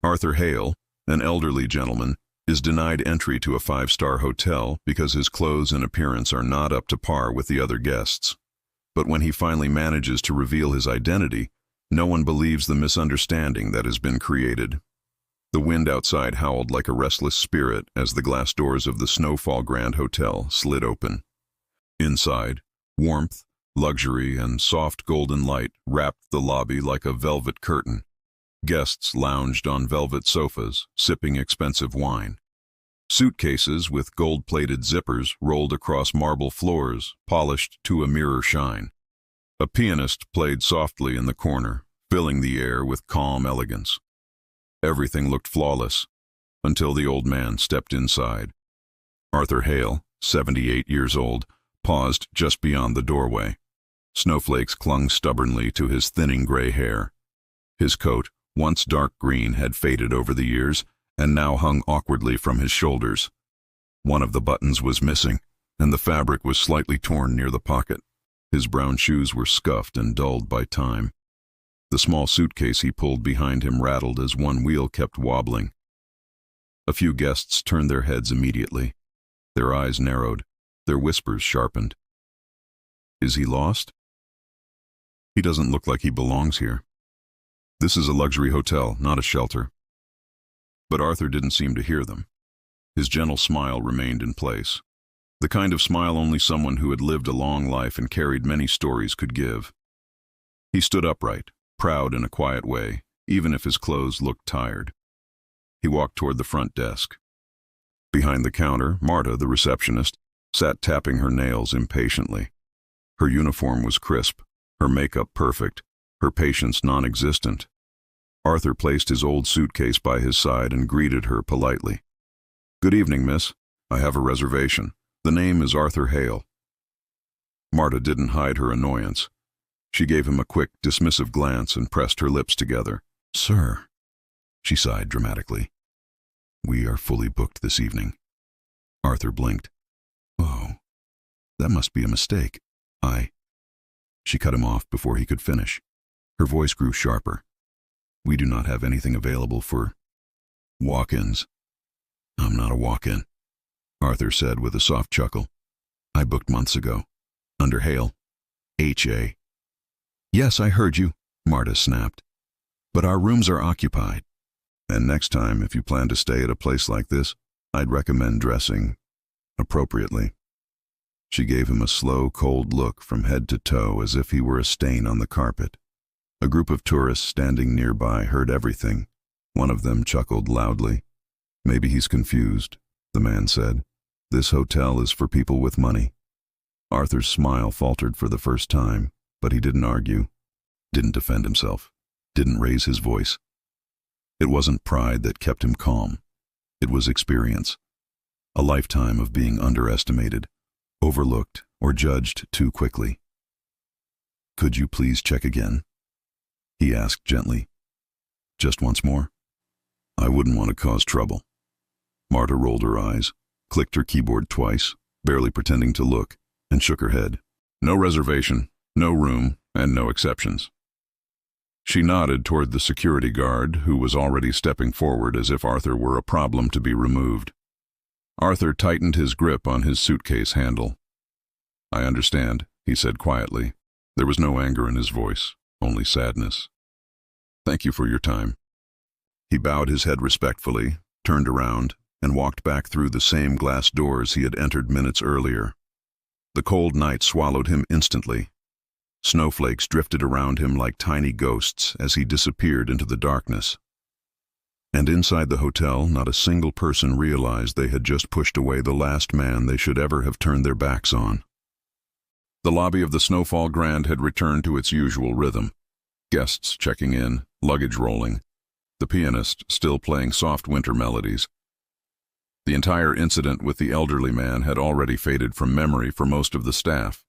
Arthur Hale, an elderly gentleman, is denied entry to a five-star hotel because his clothes and appearance are not up to par with the other guests. But when he finally manages to reveal his identity, no one believes the misunderstanding that has been created. The wind outside howled like a restless spirit as the glass doors of the Snowfall Grand Hotel slid open. Inside, warmth, luxury, and soft golden light wrapped the lobby like a velvet curtain. Guests lounged on velvet sofas, sipping expensive wine. Suitcases with gold-plated zippers rolled across marble floors, polished to a mirror shine. A pianist played softly in the corner, filling the air with calm elegance. Everything looked flawless, until the old man stepped inside. Arthur Hale, 78 years old, paused just beyond the doorway. Snowflakes clung stubbornly to his thinning gray hair. His coat, once dark green, had faded over the years and now hung awkwardly from his shoulders. One of the buttons was missing, and the fabric was slightly torn near the pocket. His brown shoes were scuffed and dulled by time. The small suitcase he pulled behind him rattled as one wheel kept wobbling. A few guests turned their heads immediately. Their eyes narrowed, their whispers sharpened. Is he lost? He doesn't look like he belongs here. This is a luxury hotel, not a shelter. But Arthur didn't seem to hear them. His gentle smile remained in place. The kind of smile only someone who had lived a long life and carried many stories could give. He stood upright, proud in a quiet way, even if his clothes looked tired. He walked toward the front desk. Behind the counter, Marta, the receptionist, sat tapping her nails impatiently. Her uniform was crisp, her makeup perfect, her patience non-existent. Arthur placed his old suitcase by his side and greeted her politely. "Good evening, miss. I have a reservation. The name is Arthur Hale." Marta didn't hide her annoyance. She gave him a quick, dismissive glance and pressed her lips together. "Sir," she sighed dramatically, "we are fully booked this evening." Arthur blinked. "Oh, that must be a mistake. She cut him off before he could finish. Her voice grew sharper. "We do not have anything available for walk-ins." "I'm not a walk-in," Arthur said with a soft chuckle. "I booked months ago. Under Hale. H.A." "Yes, I heard you," Marta snapped. "But our rooms are occupied. And next time, if you plan to stay at a place like this, I'd recommend dressing appropriately." She gave him a slow, cold look from head to toe as if he were a stain on the carpet. A group of tourists standing nearby heard everything. One of them chuckled loudly. "Maybe he's confused," the man said. "This hotel is for people with money." Arthur's smile faltered for the first time, but he didn't argue, didn't defend himself, didn't raise his voice. It wasn't pride that kept him calm. It was experience. A lifetime of being underestimated, overlooked, or judged too quickly. "Could you please check again?" he asked gently. "Just once more?" "I wouldn't want to cause trouble." Marta rolled her eyes, clicked her keyboard twice, barely pretending to look, and shook her head. "No reservation, no room, and no exceptions." She nodded toward the security guard, who was already stepping forward as if Arthur were a problem to be removed. Arthur tightened his grip on his suitcase handle. "I understand," he said quietly. There was no anger in his voice, only sadness. "Thank you for your time." He bowed his head respectfully, turned around, and walked back through the same glass doors he had entered minutes earlier. The cold night swallowed him instantly. Snowflakes drifted around him like tiny ghosts as he disappeared into the darkness. And inside the hotel, not a single person realized they had just pushed away the last man they should ever have turned their backs on. The lobby of the Snowfall Grand had returned to its usual rhythm. Guests checking in, luggage rolling, the pianist still playing soft winter melodies. The entire incident with the elderly man had already faded from memory for most of the staff.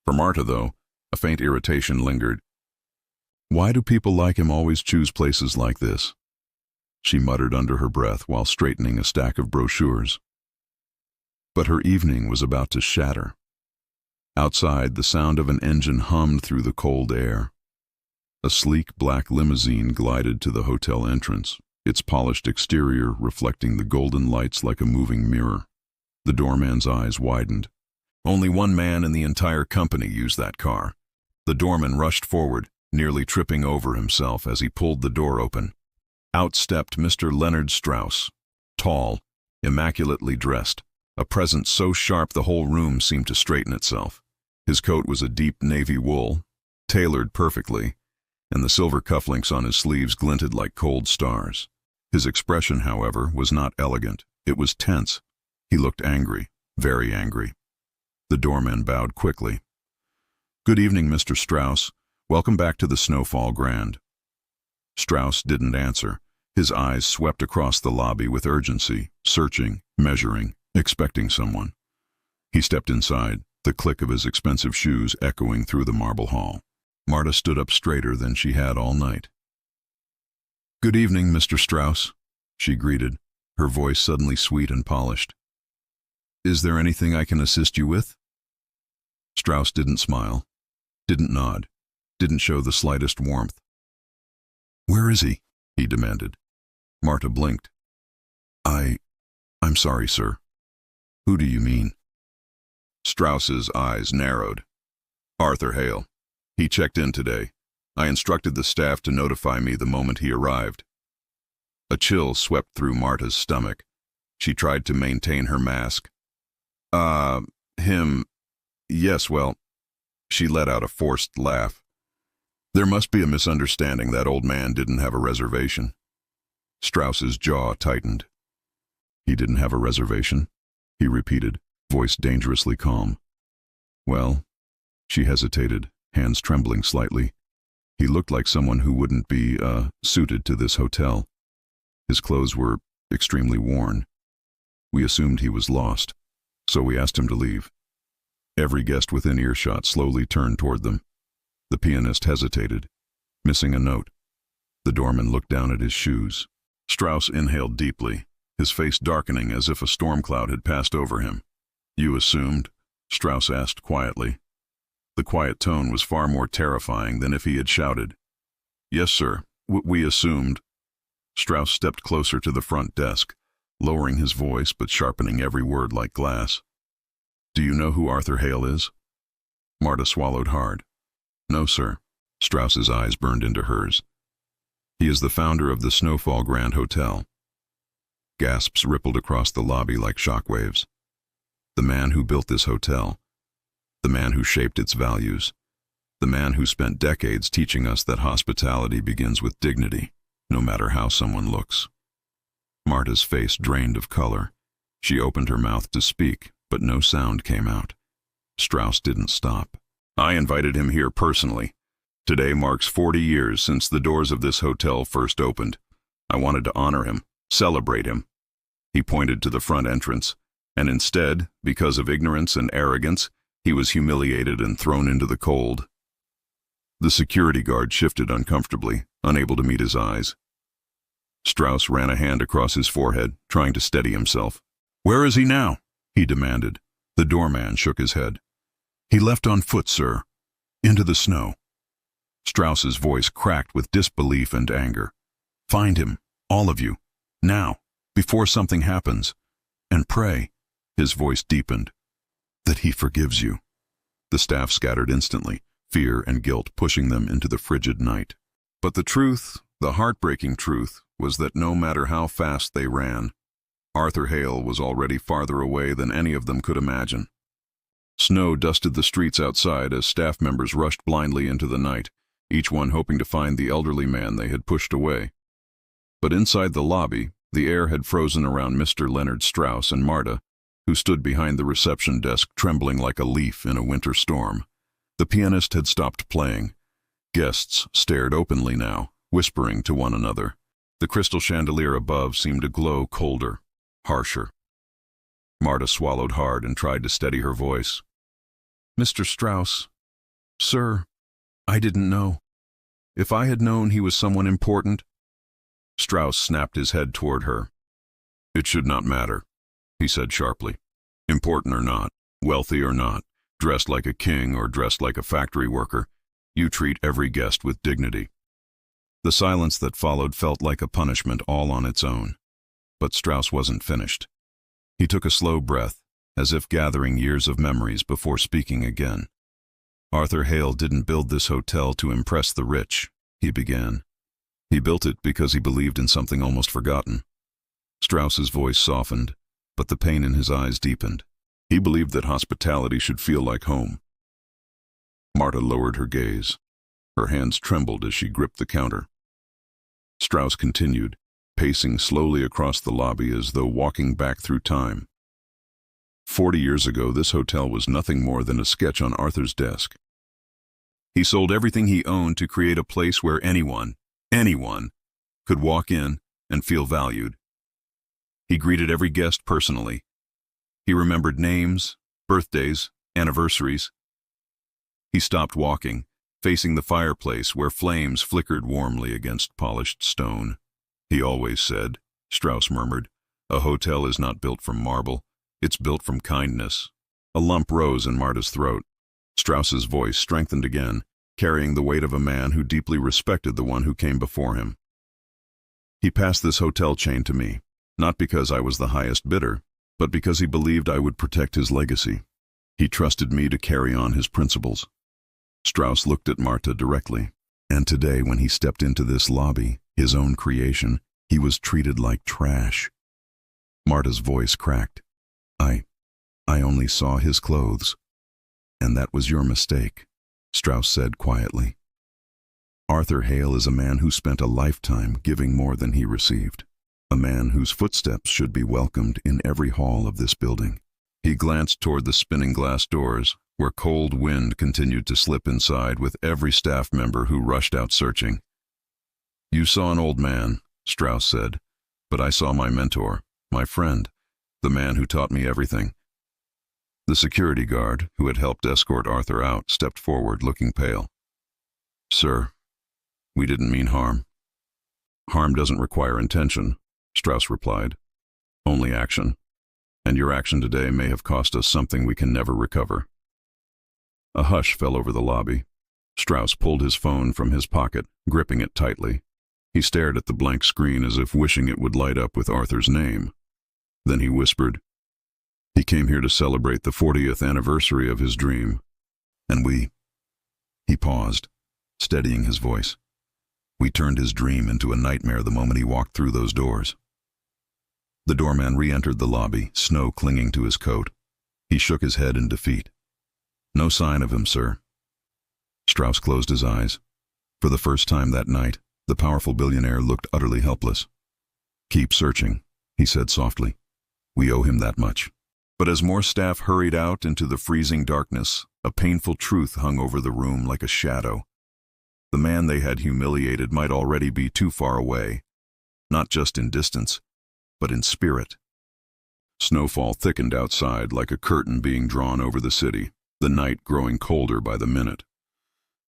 For Marta, though, a faint irritation lingered. "Why do people like him always choose places like this?" she muttered under her breath while straightening a stack of brochures. But her evening was about to shatter. Outside, the sound of an engine hummed through the cold air. A sleek black limousine glided to the hotel entrance, its polished exterior reflecting the golden lights like a moving mirror. The doorman's eyes widened. Only one man in the entire company used that car. The doorman rushed forward, nearly tripping over himself as he pulled the door open. Out stepped Mr. Leonard Strauss, tall, immaculately dressed, a presence so sharp the whole room seemed to straighten itself. His coat was a deep navy wool, tailored perfectly, and the silver cufflinks on his sleeves glinted like cold stars. His expression, however, was not elegant. It was tense. He looked angry, very angry. The doorman bowed quickly. "Good evening, Mr. Strauss. Welcome back to the Snowfall Grand." Strauss didn't answer. His eyes swept across the lobby with urgency, searching, measuring, expecting someone. He stepped inside, the click of his expensive shoes echoing through the marble hall. Marta stood up straighter than she had all night. "Good evening, Mr. Strauss," she greeted, her voice suddenly sweet and polished. "Is there anything I can assist you with?" Strauss didn't smile, didn't nod, didn't show the slightest warmth. "Where is he?" he demanded. Marta blinked. I'm sorry, sir. Who do you mean?" Strauss's eyes narrowed. "Arthur Hale. He checked in today. I instructed the staff to notify me the moment he arrived." A chill swept through Marta's stomach. She tried to maintain her mask. Him. Yes, well," she let out a forced laugh. "There must be a misunderstanding. That old man didn't have a reservation." Strauss's jaw tightened. "He didn't have a reservation?" he repeated, voice dangerously calm. "Well," she hesitated, hands trembling slightly. "He looked like someone who wouldn't be, suited to this hotel. His clothes were extremely worn. We assumed he was lost, so we asked him to leave." Every guest within earshot slowly turned toward them. The pianist hesitated, missing a note. The doorman looked down at his shoes. Strauss inhaled deeply, his face darkening as if a storm cloud had passed over him. "You assumed?" Strauss asked quietly. The quiet tone was far more terrifying than if he had shouted. "Yes, sir. We assumed." Strauss stepped closer to the front desk, lowering his voice but sharpening every word like glass. "Do you know who Arthur Hale is?" Marta swallowed hard. "No, sir." Strauss's eyes burned into hers. "He is the founder of the Snowfall Grand Hotel." Gasps rippled across the lobby like shockwaves. The man who built this hotel. The man who shaped its values. The man who spent decades teaching us that hospitality begins with dignity, no matter how someone looks. Marta's face drained of color. She opened her mouth to speak, but no sound came out. Strauss didn't stop. "I invited him here personally. Today marks 40 years since the doors of this hotel first opened. I wanted to honor him, celebrate him." He pointed to the front entrance, and instead, because of ignorance and arrogance, he was humiliated and thrown into the cold. The security guard shifted uncomfortably, unable to meet his eyes. Strauss ran a hand across his forehead, trying to steady himself. "Where is he now?" he demanded. The doorman shook his head. "He left on foot, sir. Into the snow." Strauss's voice cracked with disbelief and anger. "Find him, all of you, now, before something happens, and pray," his voice deepened, "that he forgives you." The staff scattered instantly, fear and guilt pushing them into the frigid night. But the truth, the heartbreaking truth, was that no matter how fast they ran, Arthur Hale was already farther away than any of them could imagine. Snow dusted the streets outside as staff members rushed blindly into the night, each one hoping to find the elderly man they had pushed away. But inside the lobby, the air had frozen around Mr. Leonard Strauss and Marta, who stood behind the reception desk trembling like a leaf in a winter storm. The pianist had stopped playing. Guests stared openly now, whispering to one another. The crystal chandelier above seemed to glow colder, harsher. Marta swallowed hard and tried to steady her voice. "Mr. Strauss, sir, I didn't know. If I had known he was someone important—" Strauss snapped his head toward her. "It should not matter," he said sharply. "Important or not, wealthy or not, dressed like a king or dressed like a factory worker, you treat every guest with dignity." The silence that followed felt like a punishment all on its own. But Strauss wasn't finished. He took a slow breath, as if gathering years of memories before speaking again. Arthur Hale didn't build this hotel to impress the rich, he began. He built it because he believed in something almost forgotten. Strauss's voice softened, but the pain in his eyes deepened. He believed that hospitality should feel like home. Marta lowered her gaze. Her hands trembled as she gripped the counter. Strauss continued, pacing slowly across the lobby as though walking back through time. 40 years ago, this hotel was nothing more than a sketch on Arthur's desk. He sold everything he owned to create a place where anyone could walk in and feel valued. He greeted every guest personally. He remembered names, birthdays, anniversaries. He stopped walking, facing the fireplace where flames flickered warmly against polished stone. He always said, Strauss murmured, a hotel is not built from marble, it's built from kindness. A lump rose in Marta's throat. Strauss's voice strengthened again, carrying the weight of a man who deeply respected the one who came before him. He passed this hotel chain to me, not because I was the highest bidder, but because he believed I would protect his legacy. He trusted me to carry on his principles. Strauss looked at Marta directly, and today when he stepped into this lobby, his own creation, he was treated like trash. Marta's voice cracked. I only saw his clothes. And that was your mistake, Strauss said quietly. Arthur Hale is a man who spent a lifetime giving more than he received. A man whose footsteps should be welcomed in every hall of this building. He glanced toward the spinning glass doors, where cold wind continued to slip inside with every staff member who rushed out searching. You saw an old man, Strauss said, but I saw my mentor, my friend, the man who taught me everything. The security guard, who had helped escort Arthur out, stepped forward, looking pale. Sir, we didn't mean harm. Harm doesn't require intention, Strauss replied. Only action. And your action today may have cost us something we can never recover. A hush fell over the lobby. Strauss pulled his phone from his pocket, gripping it tightly. He stared at the blank screen as if wishing it would light up with Arthur's name. Then he whispered, he came here to celebrate the 40th anniversary of his dream. And he paused, steadying his voice. We turned his dream into a nightmare the moment he walked through those doors. The doorman re-entered the lobby, snow clinging to his coat. He shook his head in defeat. No sign of him, sir. Strauss closed his eyes. For the first time that night, the powerful billionaire looked utterly helpless. Keep searching, he said softly. We owe him that much. But as more staff hurried out into the freezing darkness, a painful truth hung over the room like a shadow. The man they had humiliated might already be too far away, not just in distance, but in spirit. Snowfall thickened outside like a curtain being drawn over the city, the night growing colder by the minute.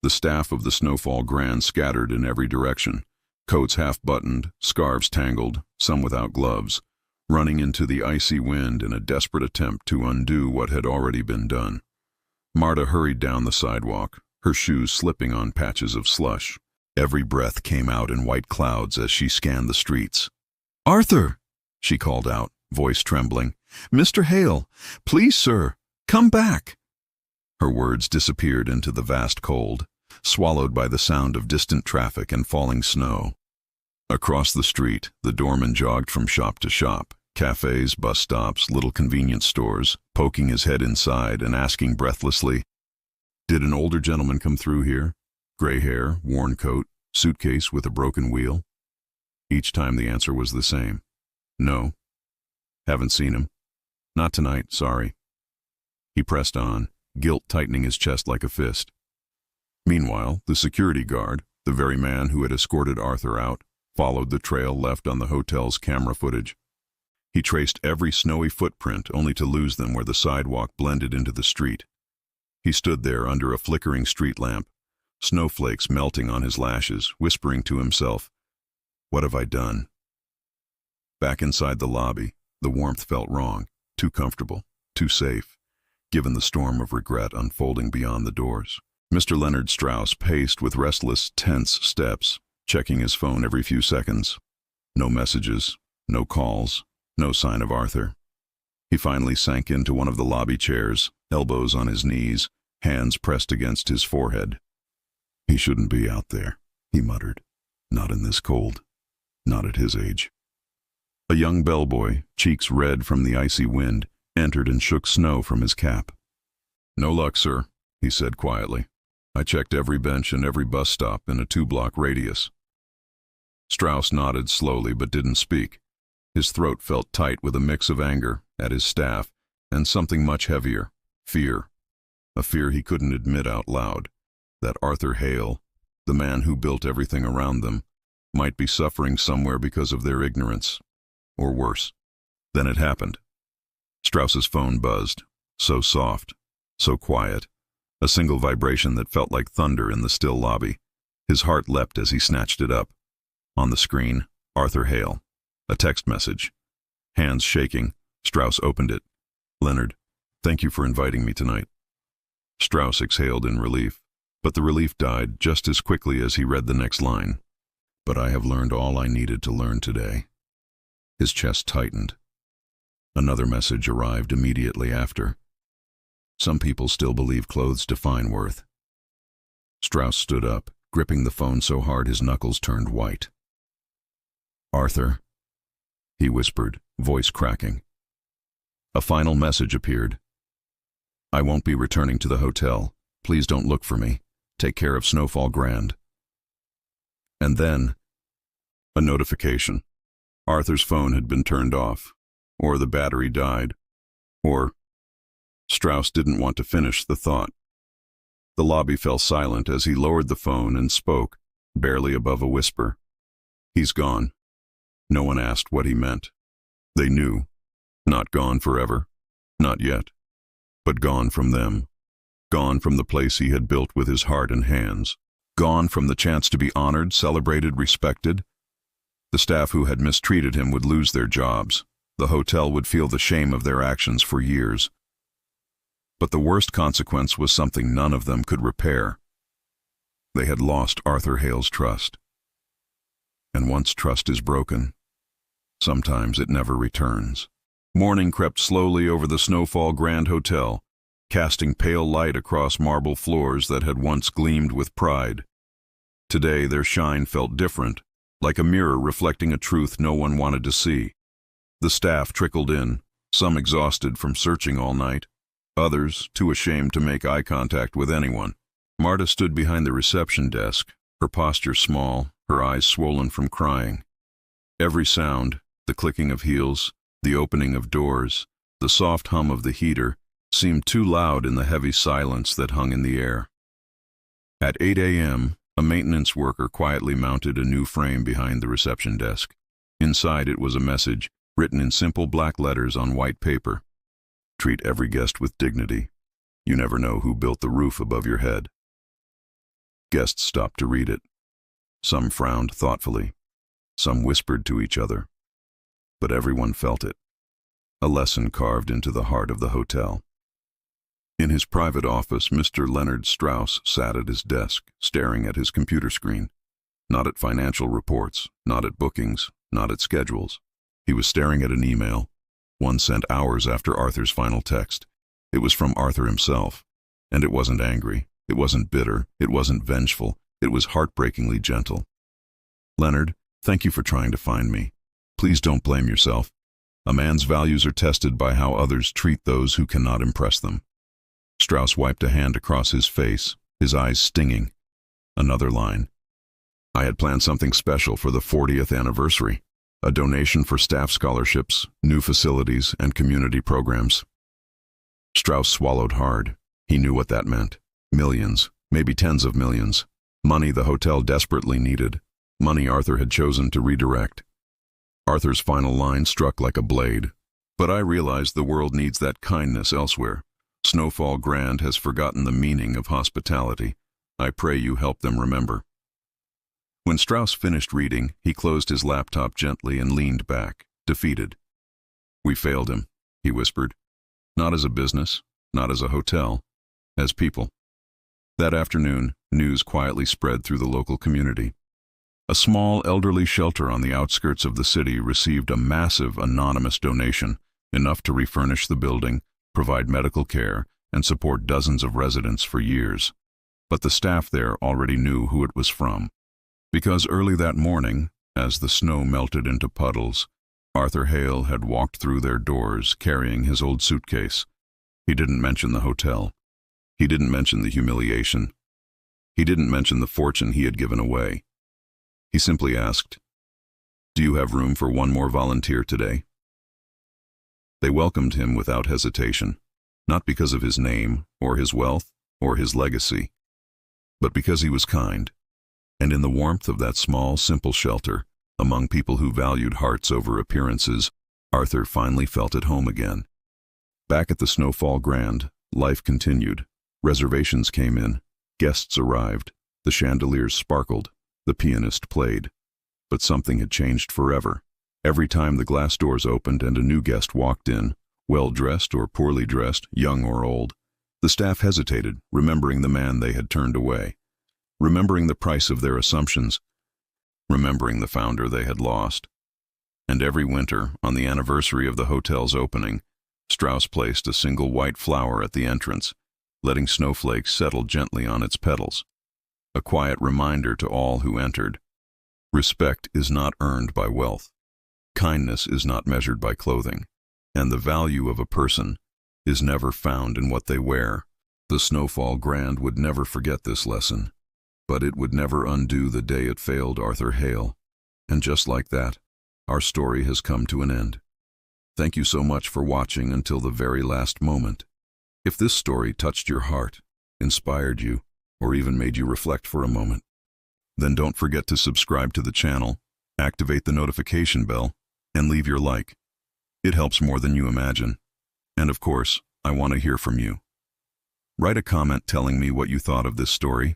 The staff of the Snowfall Grand scattered in every direction, coats half-buttoned, scarves tangled, some without gloves, running into the icy wind in a desperate attempt to undo what had already been done. Marta hurried down the sidewalk, her shoes slipping on patches of slush. Every breath came out in white clouds as she scanned the streets. Arthur, she called out, voice trembling. Mr. Hale, please, sir, come back. Her words disappeared into the vast cold, swallowed by the sound of distant traffic and falling snow. Across the street, the doorman jogged from shop to shop, cafes, bus stops, little convenience stores, poking his head inside and asking breathlessly, Did an older gentleman come through here? Gray hair, worn coat, suitcase with a broken wheel? Each time the answer was the same. No. Haven't seen him. Not tonight, sorry. He pressed on, guilt tightening his chest like a fist. Meanwhile, the security guard, the very man who had escorted Arthur out, followed the trail left on the hotel's camera footage. He traced every snowy footprint only to lose them where the sidewalk blended into the street. He stood there under a flickering street lamp, snowflakes melting on his lashes, whispering to himself, What have I done? Back inside the lobby, the warmth felt wrong, too comfortable, too safe, given the storm of regret unfolding beyond the doors. Mr. Leonard Strauss paced with restless, tense steps, checking his phone every few seconds. No messages, no calls, no sign of Arthur. He finally sank into one of the lobby chairs, elbows on his knees, hands pressed against his forehead. He shouldn't be out there, he muttered. Not in this cold. Not at his age. A young bellboy, cheeks red from the icy wind, entered and shook snow from his cap. "No luck, sir," he said quietly. "I checked every bench and every bus stop in a 2-block radius." Strauss nodded slowly but didn't speak. His throat felt tight with a mix of anger at his staff and something much heavier, fear. A fear he couldn't admit out loud, that Arthur Hale, the man who built everything around them, might be suffering somewhere because of their ignorance, or worse. Then it happened. Strauss's phone buzzed, so soft, so quiet, a single vibration that felt like thunder in the still lobby. His heart leapt as he snatched it up. On the screen, Arthur Hale. A text message. Hands shaking, Strauss opened it. "Leonard, thank you for inviting me tonight." Strauss exhaled in relief, but the relief died just as quickly as he read the next line. "But I have learned all I needed to learn today." His chest tightened. Another message arrived immediately after. "Some people still believe clothes define worth." Strauss stood up, gripping the phone so hard his knuckles turned white. "Arthur," he whispered, voice cracking. A final message appeared. "I won't be returning to the hotel. Please don't look for me. Take care of Snowfall Grand." And then, a notification. Arthur's phone had been turned off, or the battery died, or... Strauss didn't want to finish the thought. The lobby fell silent as he lowered the phone and spoke, barely above a whisper. "He's gone." No one asked what he meant. They knew. Not gone forever. Not yet. But gone from them. Gone from the place he had built with his heart and hands. Gone from the chance to be honored, celebrated, respected. The staff who had mistreated him would lose their jobs. The hotel would feel the shame of their actions for years. But the worst consequence was something none of them could repair. They had lost Arthur Hale's trust. And once trust is broken, sometimes it never returns. Morning crept slowly over the Snowfall Grand Hotel, casting pale light across marble floors that had once gleamed with pride. Today their shine felt different, like a mirror reflecting a truth no one wanted to see. The staff trickled in, some exhausted from searching all night, others too ashamed to make eye contact with anyone. Marta stood behind the reception desk, her posture small, her eyes swollen from crying. Every sound, the clicking of heels, the opening of doors, the soft hum of the heater, seemed too loud in the heavy silence that hung in the air. At 8 a.m., a maintenance worker quietly mounted a new frame behind the reception desk. Inside it was a message, written in simple black letters on white paper. "Treat every guest with dignity. You never know who built the roof above your head." Guests stopped to read it. Some frowned thoughtfully. Some whispered to each other. But everyone felt it. A lesson carved into the heart of the hotel. In his private office, Mr. Leonard Strauss sat at his desk, staring at his computer screen. Not at financial reports, not at bookings, not at schedules. He was staring at an email, one sent hours after Arthur's final text. It was from Arthur himself, and it wasn't angry, it wasn't bitter, it wasn't vengeful, it was heartbreakingly gentle. "Leonard, thank you for trying to find me. Please don't blame yourself. A man's values are tested by how others treat those who cannot impress them." Strauss wiped a hand across his face, his eyes stinging. Another line. "I had planned something special for the 40th anniversary. A donation for staff scholarships, new facilities, and community programs." Strauss swallowed hard. He knew what that meant. Millions, maybe tens of millions. Money the hotel desperately needed. Money Arthur had chosen to redirect. Arthur's final line struck like a blade. "But I realize the world needs that kindness elsewhere. Snowfall Grand has forgotten the meaning of hospitality. I pray you help them remember." When Strauss finished reading, he closed his laptop gently and leaned back, defeated. "We failed him," he whispered. "Not as a business, not as a hotel, as people." That afternoon, news quietly spread through the local community. A small elderly shelter on the outskirts of the city received a massive anonymous donation, enough to refurnish the building, provide medical care, and support dozens of residents for years. But the staff there already knew who it was from. Because early that morning, as the snow melted into puddles, Arthur Hale had walked through their doors carrying his old suitcase. He didn't mention the hotel. He didn't mention the humiliation. He didn't mention the fortune he had given away. He simply asked, "Do you have room for one more volunteer today?" They welcomed him without hesitation, not because of his name, or his wealth, or his legacy, but because he was kind. And in the warmth of that small, simple shelter, among people who valued hearts over appearances, Arthur finally felt at home again. Back at the Snowfall Grand, life continued. Reservations came in, guests arrived, the chandeliers sparkled, the pianist played. But something had changed forever. Every time the glass doors opened and a new guest walked in, well-dressed or poorly dressed, young or old, the staff hesitated, remembering the man they had turned away, remembering the price of their assumptions, remembering the founder they had lost. And every winter, on the anniversary of the hotel's opening, Strauss placed a single white flower at the entrance, letting snowflakes settle gently on its petals. A quiet reminder to all who entered. Respect is not earned by wealth. Kindness is not measured by clothing. And the value of a person is never found in what they wear. The Snowfall Grand would never forget this lesson, but it would never undo the day it failed Arthur Hale. And just like that, our story has come to an end. Thank you so much for watching until the very last moment. If this story touched your heart, inspired you, or even made you reflect for a moment, then don't forget to subscribe to the channel, activate the notification bell, and leave your like. It helps more than you imagine. And of course, I want to hear from you. Write a comment telling me what you thought of this story.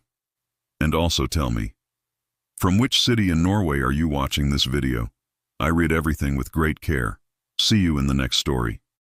And also tell me, from which city in Norway are you watching this video? I read everything with great care. See you in the next story.